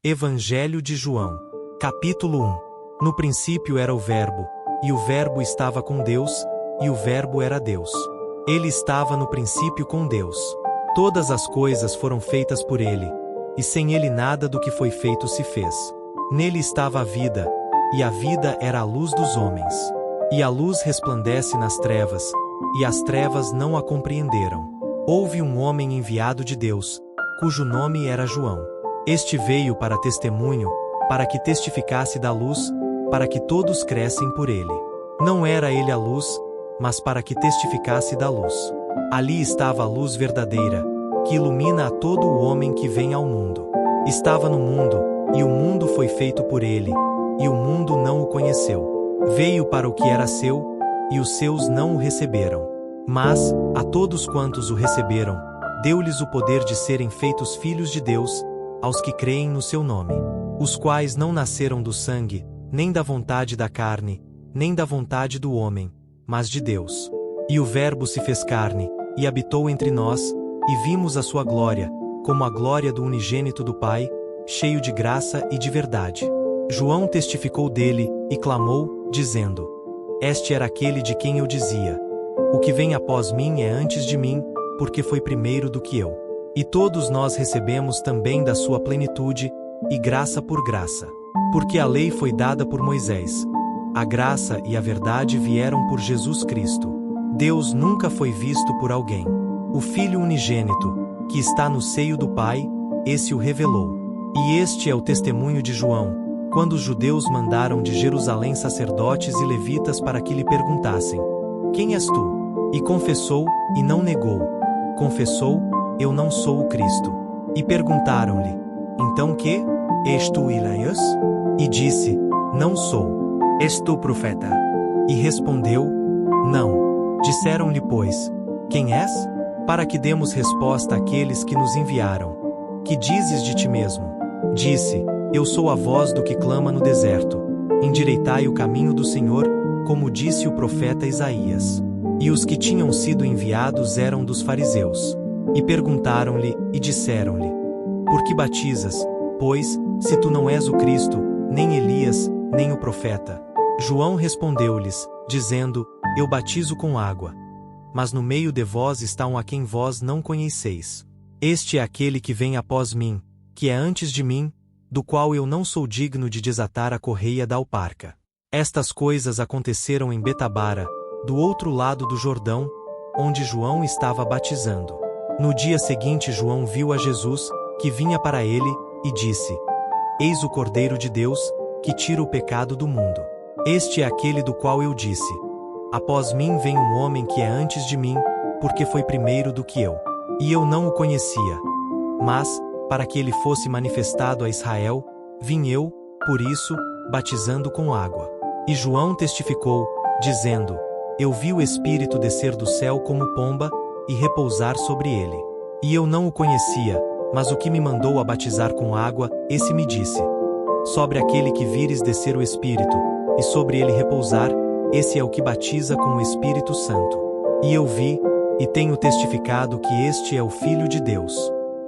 Evangelho de João. Capítulo 1. No princípio era o Verbo, e o Verbo estava com Deus, e o Verbo era Deus. Ele estava no princípio com Deus. Todas as coisas foram feitas por ele, e sem ele nada do que foi feito se fez. Nele estava a vida, e a vida era a luz dos homens. E a luz resplandece nas trevas, e as trevas não a compreenderam. Houve um homem enviado de Deus, cujo nome era João. Este veio para testemunho, para que testificasse da luz, para que todos crescem por ele. Não era ele a luz, mas para que testificasse da luz. Ali estava a luz verdadeira, que ilumina a todo o homem que vem ao mundo. Estava no mundo, e o mundo foi feito por ele, e o mundo não o conheceu. Veio para o que era seu, e os seus não o receberam. Mas, a todos quantos o receberam, deu-lhes o poder de serem feitos filhos de Deus, aos que creem no seu nome, os quais não nasceram do sangue, nem da vontade da carne, nem da vontade do homem, mas de Deus. E o Verbo se fez carne, e habitou entre nós, e vimos a sua glória, como a glória do unigênito do Pai, cheio de graça e de verdade. João testificou dele, e clamou, dizendo: Este era aquele de quem eu dizia: O que vem após mim é antes de mim, porque foi primeiro do que eu. E todos nós recebemos também da sua plenitude, e graça por graça. Porque a lei foi dada por Moisés. A graça e a verdade vieram por Jesus Cristo. Deus nunca foi visto por alguém. O Filho unigênito, que está no seio do Pai, esse o revelou. E este é o testemunho de João, quando os judeus mandaram de Jerusalém sacerdotes e levitas para que lhe perguntassem: Quem és tu? E confessou, e não negou. Confessou: Eu não sou o Cristo. E perguntaram-lhe: Então que? És tu Elias? E disse: Não sou. És tu profeta? E respondeu: Não. Disseram-lhe, pois: Quem és? Para que demos resposta àqueles que nos enviaram. Que dizes de ti mesmo? Disse: Eu sou a voz do que clama no deserto. Endireitai o caminho do Senhor, como disse o profeta Isaías. E os que tinham sido enviados eram dos fariseus. E perguntaram-lhe, e disseram-lhe: Por que batizas, pois, se tu não és o Cristo, nem Elias, nem o profeta? João respondeu-lhes, dizendo: Eu batizo com água. Mas no meio de vós está um a quem vós não conheceis. Este é aquele que vem após mim, que é antes de mim, do qual eu não sou digno de desatar a correia da alparca. Estas coisas aconteceram em Betabara, do outro lado do Jordão, onde João estava batizando. No dia seguinte João viu a Jesus, que vinha para ele, e disse: Eis o Cordeiro de Deus, que tira o pecado do mundo. Este é aquele do qual eu disse: Após mim vem um homem que é antes de mim, porque foi primeiro do que eu. E eu não o conhecia. Mas, para que ele fosse manifestado a Israel, vim eu, por isso, batizando com água. E João testificou, dizendo: Eu vi o Espírito descer do céu como pomba, e repousar sobre ele. E eu não o conhecia, mas o que me mandou a batizar com água, esse me disse: Sobre aquele que vires descer o Espírito, e sobre ele repousar, esse é o que batiza com o Espírito Santo. E eu vi, e tenho testificado que este é o Filho de Deus.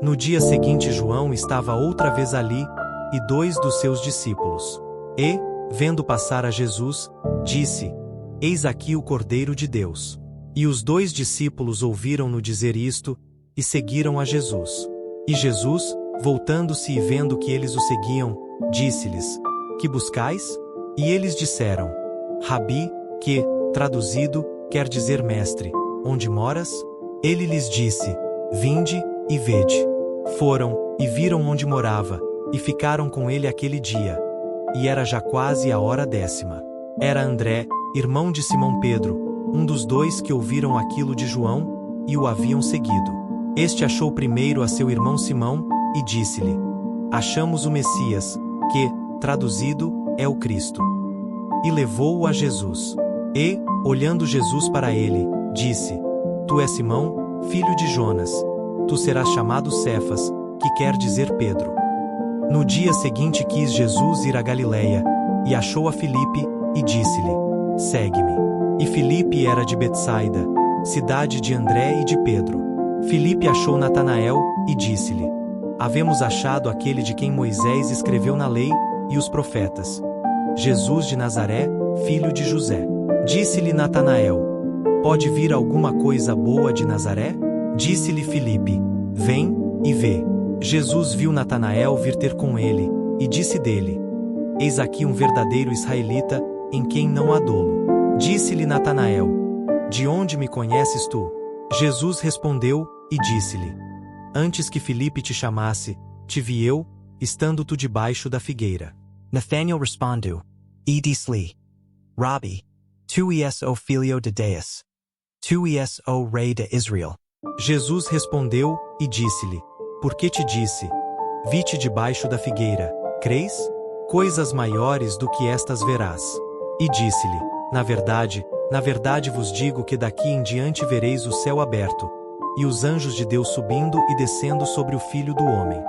No dia seguinte João estava outra vez ali, e 2 dos seus discípulos. E, vendo passar a Jesus, disse: Eis aqui o Cordeiro de Deus. E os 2 discípulos ouviram-no dizer isto, e seguiram a Jesus. E Jesus, voltando-se e vendo que eles o seguiam, disse-lhes: Que buscais? E eles disseram: Rabi, que, traduzido, quer dizer mestre, onde moras? Ele lhes disse: Vinde, e vede. Foram, e viram onde morava, e ficaram com ele aquele dia. E era já quase a hora 10ª. Era André, irmão de Simão Pedro, um dos 2 que ouviram aquilo de João, e o haviam seguido. Este achou primeiro a seu irmão Simão, e disse-lhe: Achamos o Messias, que, traduzido, é o Cristo. E levou-o a Jesus. E, olhando Jesus para ele, disse: Tu és Simão, filho de Jonas. Tu serás chamado Cefas, que quer dizer Pedro. No dia seguinte quis Jesus ir a Galiléia, e achou a Filipe, e disse-lhe: Segue-me. E Filipe era de Betsaida, cidade de André e de Pedro. Filipe achou Natanael, e disse-lhe: Havemos achado aquele de quem Moisés escreveu na lei e os profetas. Jesus de Nazaré, filho de José. Disse-lhe Natanael: Pode vir alguma coisa boa de Nazaré? Disse-lhe Filipe: Vem e vê. Jesus viu Natanael vir ter com ele, e disse dele: Eis aqui um verdadeiro israelita, em quem não há dolo. Disse-lhe Natanael: De onde me conheces tu? Jesus respondeu e disse-lhe: Antes que Filipe te chamasse, te vi eu, estando tu debaixo da figueira. Nathanael respondeu e disse-lhe: Rabi, tu és o filho de Deus. Tu és o rei de Israel. Jesus respondeu e disse-lhe: Por que te disse? Vi-te debaixo da figueira, crês? Coisas maiores do que estas verás. E disse-lhe: na verdade vos digo que daqui em diante vereis o céu aberto, e os anjos de Deus subindo e descendo sobre o Filho do Homem.